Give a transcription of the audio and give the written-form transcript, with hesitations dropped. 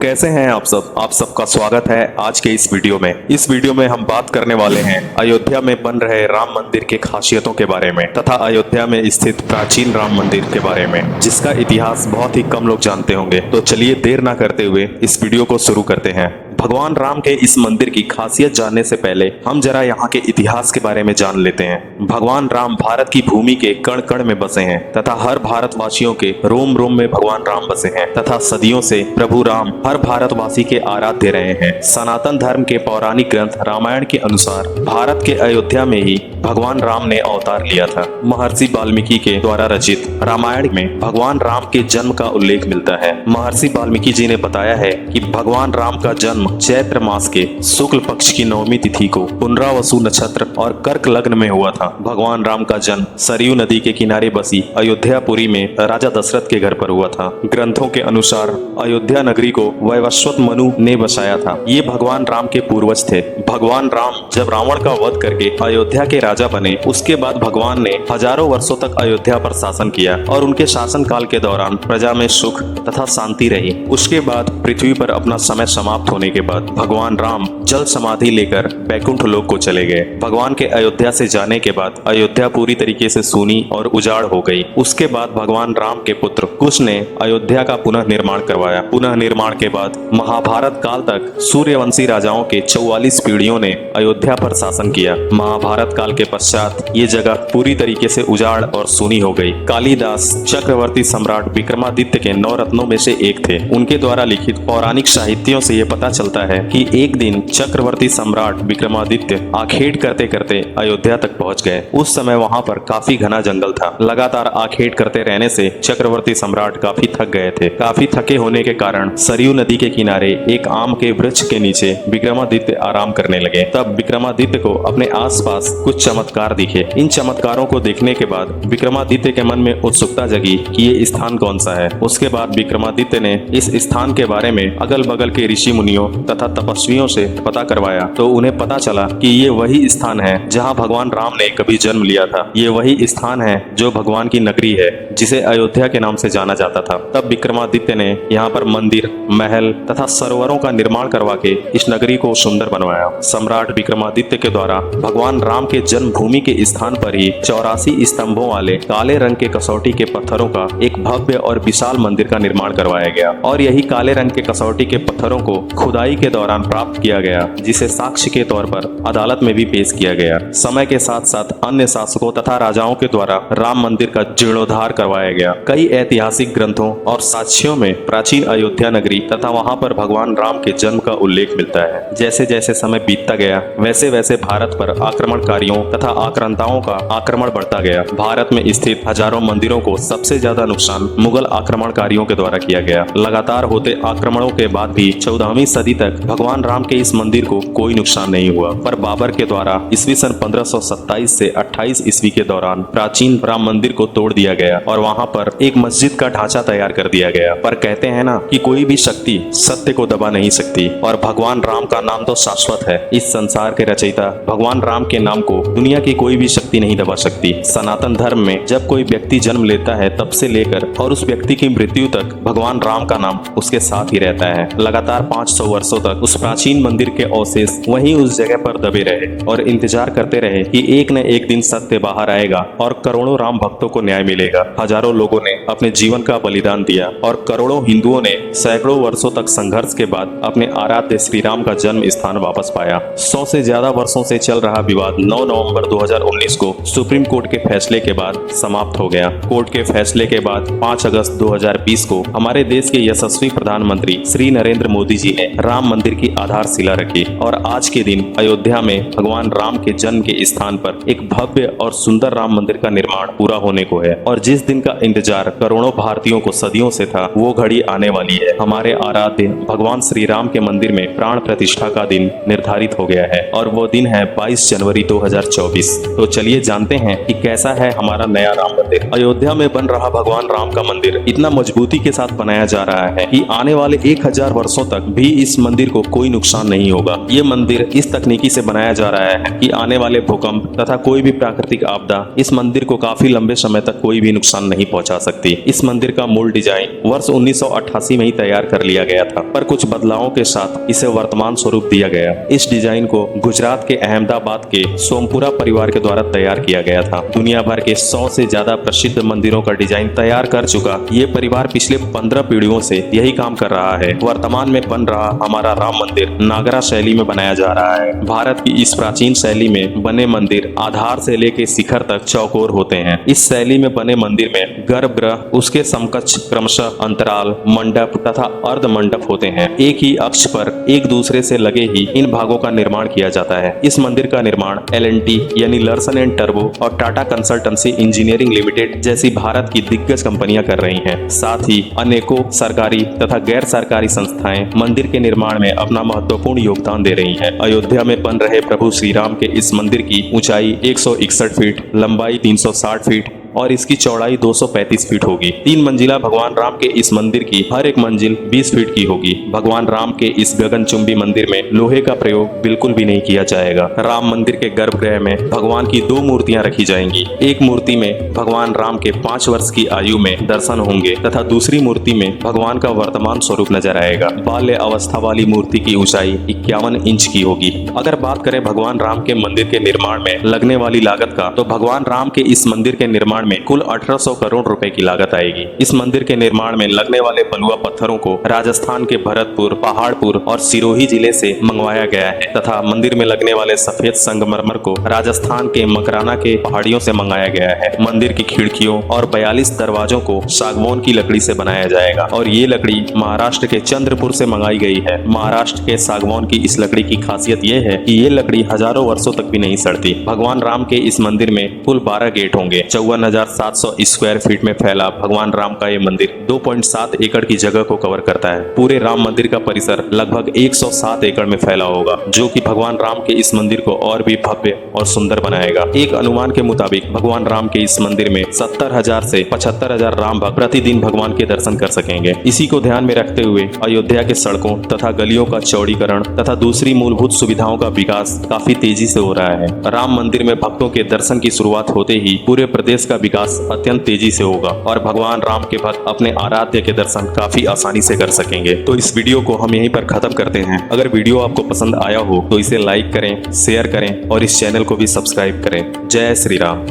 कैसे हैं आप सबका स्वागत है आज के इस वीडियो में। इस वीडियो में हम बात करने वाले हैं अयोध्या में बन रहे राम मंदिर के खासियतों के बारे में तथा अयोध्या में स्थित प्राचीन राम मंदिर के बारे में, जिसका इतिहास बहुत ही कम लोग जानते होंगे। तो चलिए देर ना करते हुए इस वीडियो को शुरू करते हैं। भगवान राम के इस मंदिर की खासियत जानने से पहले हम जरा यहाँ के इतिहास के बारे में जान लेते हैं। भगवान राम भारत की भूमि के कण कण में बसे हैं तथा हर भारतवासियों के रोम रोम में भगवान राम बसे हैं तथा सदियों से प्रभु राम हर भारतवासी के आराध्य रहे हैं। सनातन धर्म के पौराणिक ग्रंथ रामायण के अनुसार भारत के अयोध्या में ही भगवान राम ने अवतार लिया था। महर्षि वाल्मीकि के द्वारा रचित रामायण में भगवान राम के जन्म का उल्लेख मिलता है। महर्षि वाल्मीकि जी ने बताया है कि भगवान राम का जन्म चैत्र मास के शुक्ल पक्ष की नवमी तिथि को पुनरावसु नक्षत्र और कर्क लग्न में हुआ था। भगवान राम का जन्म सरयू नदी के किनारे बसी अयोध्यापुरी में राजा दशरथ के घर पर हुआ था। ग्रंथों के अनुसार अयोध्या नगरी को वैवस्वत मनु ने बसाया था। ये भगवान राम के पूर्वज थे। भगवान राम जब रावण का वध करके अयोध्या के राजा बने, उसके बाद भगवान ने हजारों वर्षों तक अयोध्या पर शासन किया और उनके शासन काल के दौरान प्रजा में सुख तथा शांति रही। उसके बाद पृथ्वी पर अपना समय समाप्त होने के बाद भगवान राम जल समाधि लेकर बैकुंठ लोक को चले गए। भगवान के अयोध्या से जाने के बाद अयोध्या पूरी तरीके से सूनी और उजाड़ हो गई। उसके बाद भगवान राम के पुत्र कुश ने अयोध्या का पुनः निर्माण करवाया। पुनः निर्माण के बाद महाभारत काल तक सूर्यवंशी राजाओं के 44 पीढ़ियों ने अयोध्या पर शासन किया। महाभारत काल के पश्चात ये जगह पूरी तरीके से उजाड़ और सूनी हो गई। कालिदास चक्रवर्ती सम्राट विक्रमादित्य के 9 रत्नों में से एक थे। उनके द्वारा लिखित पौराणिक साहित्यों से ये पता चलता है कि एक दिन चक्रवर्ती सम्राट विक्रमादित्य आखेट करते करते अयोध्या तक पहुंच गए। उस समय वहां पर काफी घना जंगल था। लगातार आखेट करते रहने से चक्रवर्ती सम्राट काफी थक गए थे। काफी थके होने के कारण सरयू नदी के किनारे एक आम के वृक्ष के नीचे विक्रमादित्य आराम करने लगे। तब विक्रमादित्य को अपने आसपास कुछ चमत्कार दिखे। इन चमत्कारों को देखने के बाद विक्रमादित्य के मन में उत्सुकता जगी कि ये स्थान कौन सा है। उसके बाद विक्रमादित्य ने इस स्थान के बारे में अगल बगल के ऋषि मुनियों तथा तपस्वियों से पता करवाया तो उन्हें पता चला कि ये वही स्थान है जहां भगवान राम ने कभी जन्म लिया था। ये वही स्थान है जो भगवान की नगरी है, जिसे अयोध्या के नाम से जाना जाता था। तब विक्रमादित्य ने यहाँ पर मंदिर, महल तथा सरोवरों का निर्माण करवा के इस नगरी को सुंदर बनवाया। सम्राट विक्रमादित्य के द्वारा भगवान राम के जन्मभूमि के स्थान पर ही 84 स्तंभों वाले काले रंग के कसौटी के पत्थरों का एक भव्य और विशाल मंदिर का निर्माण करवाया गया और यही काले रंग के कसौटी के पत्थरों को खुदाई के दौरान प्राप्त किया गया, जिसे साक्ष्य के तौर पर अदालत में भी पेश किया गया। समय के साथ साथ अन्य शासकों तथा राजाओं के द्वारा राम मंदिर का जीर्णोद्धार करवाया गया। कई ऐतिहासिक ग्रंथों और साक्ष्यों में प्राचीन अयोध्या नगरी तथा वहां पर भगवान राम के जन्म का उल्लेख मिलता है। जैसे जैसे समय बीतता गया वैसे वैसे भारत पर आक्रमणकारियों तथा आक्रांताओं का आक्रमण बढ़ता गया। भारत में स्थित हजारों मंदिरों को सबसे ज्यादा नुकसान मुगल आक्रमणकारियों के द्वारा किया गया। लगातार होते आक्रमणों के बाद भी 14वीं सदी तक भगवान राम के इस मंदिर को कोई नुकसान नहीं हुआ। पर बाबर के द्वारा ईस्वी सन 1527 से 28 ईस्वी के दौरान प्राचीन राम मंदिर को तोड़ दिया गया और वहां पर एक मस्जिद का ढांचा तैयार कर दिया गया। पर कहते हैं ना कि कोई भी शक्ति सत्य को दबा नहीं सकती और भगवान राम का नाम तो शाश्वत है। इस संसार के रचयिता भगवान राम के नाम को दुनिया की कोई भी शक्ति नहीं दबा सकती। सनातन धर्म में जब कोई व्यक्ति जन्म लेता है तब से लेकर और उस व्यक्ति की मृत्यु तक भगवान राम का नाम उसके साथ ही रहता है। लगातार 500 वर्षों तक उस प्राचीन मंदिर के अवशेष वहीं उस जगह पर दबे रहे और इंतजार करते रहे कि एक न एक दिन सत्य बाहर आएगा और करोड़ों राम भक्तों को न्याय मिलेगा। हजारों लोगों ने अपने जीवन का बलिदान दिया और करोड़ों हिंदुओं ने सैकड़ों वर्षों तक संघर्ष के बाद अपने आराध्य श्री राम का जन्म स्थान वापस पाया। 100 से ज्यादा वर्षों से चल रहा विवाद 9 नवंबर 2019 को सुप्रीम कोर्ट के फैसले के बाद समाप्त हो गया। कोर्ट के फैसले के बाद 5 अगस्त 2020 को हमारे देश के यशस्वी प्रधानमंत्री श्री नरेंद्र मोदी जी ने राम मंदिर की आधारशिला रखी और आज के दिन अयोध्या में भगवान राम के जन्म के स्थान पर एक भव्य और सुंदर राम मंदिर का निर्माण पूरा होने को है। और जिस दिन का इंतजार करोड़ों भारतीयों को सदियों से था, वो घड़ी आने वाली है। हमारे आराध्य भगवान श्री राम के मंदिर में प्राण प्रतिष्ठा का दिन निर्धारित हो गया है और वो दिन है 22 जनवरी 2024। तो चलिए जानते हैं कि कैसा है हमारा नया राम मंदिर। अयोध्या में बन रहा भगवान राम का मंदिर इतना मजबूती के साथ बनाया जा रहा है कि आने वाले 1000 वर्षों तक भी इस मंदिर को कोई नुकसान नहीं होगा। ये मंदिर इस तकनीकी से बनाया जा रहा है कि आने वाले भूकंप तथा कोई भी प्राकृतिक आपदा इस मंदिर को काफी लंबे समय तक कोई भी नुकसान नहीं पहुंचा सकती। इस मंदिर का मूल डिजाइन वर्ष 1988 में ही तैयार कर लिया गया था, पर कुछ बदलावों के साथ इसे वर्तमान स्वरूप दिया गया। इस डिजाइन को गुजरात के अहमदाबाद के सोमपुरा परिवार के द्वारा तैयार किया गया था। दुनिया भर के 100 से ज्यादा प्रसिद्ध मंदिरों का डिजाइन तैयार कर चुका ये परिवार पिछले 15 पीढ़ियों से यही काम कर रहा है। वर्तमान में बन रहा हमारा राम मंदिर नागरा शैली में बनाया जा रहा है। भारत की इस प्राचीन शैली में बने मंदिर आधार से लेकर शिखर तक चौकोर होते हैं। इस शैली में बने मंदिर में गर्भगृह, उसके समकक्ष क्रमशः अंतराल, मंडप तथा अर्ध मंडप होते हैं। एक ही अक्ष पर एक दूसरे से लगे ही इन भागों का निर्माण किया जाता है। इस मंदिर का निर्माण L&T यानी लर्सन एंड टर्बो और टाटा कंसल्टेंसी इंजीनियरिंग लिमिटेड जैसी भारत की दिग्गज कंपनियां कर रही हैं। साथ ही अनेकों सरकारी तथा गैर सरकारी संस्थाएं मंदिर के निर्माण में अपना महत्वपूर्ण योगदान दे रही हैं। अयोध्या में बन रहे प्रभु श्री राम के इस मंदिर की ऊंचाई 161 फीट, लंबाई 360 फीट और इसकी चौड़ाई 235 फीट होगी। 3 मंजिला भगवान राम के इस मंदिर की हर एक मंजिल 20 फीट की होगी। भगवान राम के इस गगनचुंबी मंदिर में लोहे का प्रयोग बिल्कुल भी नहीं किया जाएगा। राम मंदिर के गर्भगृह में भगवान की 2 मूर्तियां रखी जाएंगी। एक मूर्ति में भगवान राम के 5 वर्ष की आयु में दर्शन होंगे तथा दूसरी मूर्ति में भगवान का वर्तमान स्वरूप नजर आएगा। बाल्य अवस्था वाली मूर्ति की ऊंचाई 51 इंच की होगी। अगर बात करें भगवान राम के मंदिर के निर्माण में लगने वाली लागत का, तो भगवान राम के इस मंदिर के निर्माण में कुल 1800 करोड़ रुपए की लागत आएगी। इस मंदिर के निर्माण में लगने वाले बलुआ पत्थरों को राजस्थान के भरतपुर, पहाड़पुर और सिरोही जिले से मंगवाया गया है तथा मंदिर में लगने वाले सफेद संगमरमर को राजस्थान के मकराना के पहाड़ियों से मंगाया गया है। मंदिर की खिड़कियों और 42 दरवाजों को सागवान की लकड़ी से बनाया जाएगा और ये लकड़ी महाराष्ट्र के चंद्रपुर से मंगाई गई है। महाराष्ट्र के सागवान की इस लकड़ी की खासियत ये है कि ये लकड़ी हजारों वर्षों तक भी नहीं सड़ती। भगवान राम के इस मंदिर में कुल 12 गेट होंगे। 54,700 स्क्वायर फीट में फैला भगवान राम का ये मंदिर 2.7 एकड़ की जगह को कवर करता है। पूरे राम मंदिर का परिसर लगभग 107 एकड़ में फैला होगा, जो कि भगवान राम के इस मंदिर को और भी भव्य और सुंदर बनाएगा। एक अनुमान के मुताबिक भगवान राम के इस मंदिर में 70,000 से 75,000 राम भक्त प्रतिदिन भगवान के दर्शन कर सकेंगे। इसी को ध्यान में रखते हुए अयोध्या के सड़कों तथा गलियों का चौड़ीकरण तथा दूसरी मूलभूत सुविधाओं का विकास काफी तेजी से हो रहा है। राम मंदिर में भक्तों के दर्शन की शुरुआत होते ही पूरे प्रदेश का विकास अत्यंत तेजी से होगा और भगवान राम के भक्त अपने आराध्य के दर्शन काफी आसानी से कर सकेंगे। तो इस वीडियो को हम यहीं पर खत्म करते हैं। अगर वीडियो आपको पसंद आया हो तो इसे लाइक करें, शेयर करें और इस चैनल को भी सब्सक्राइब करें। जय श्री राम।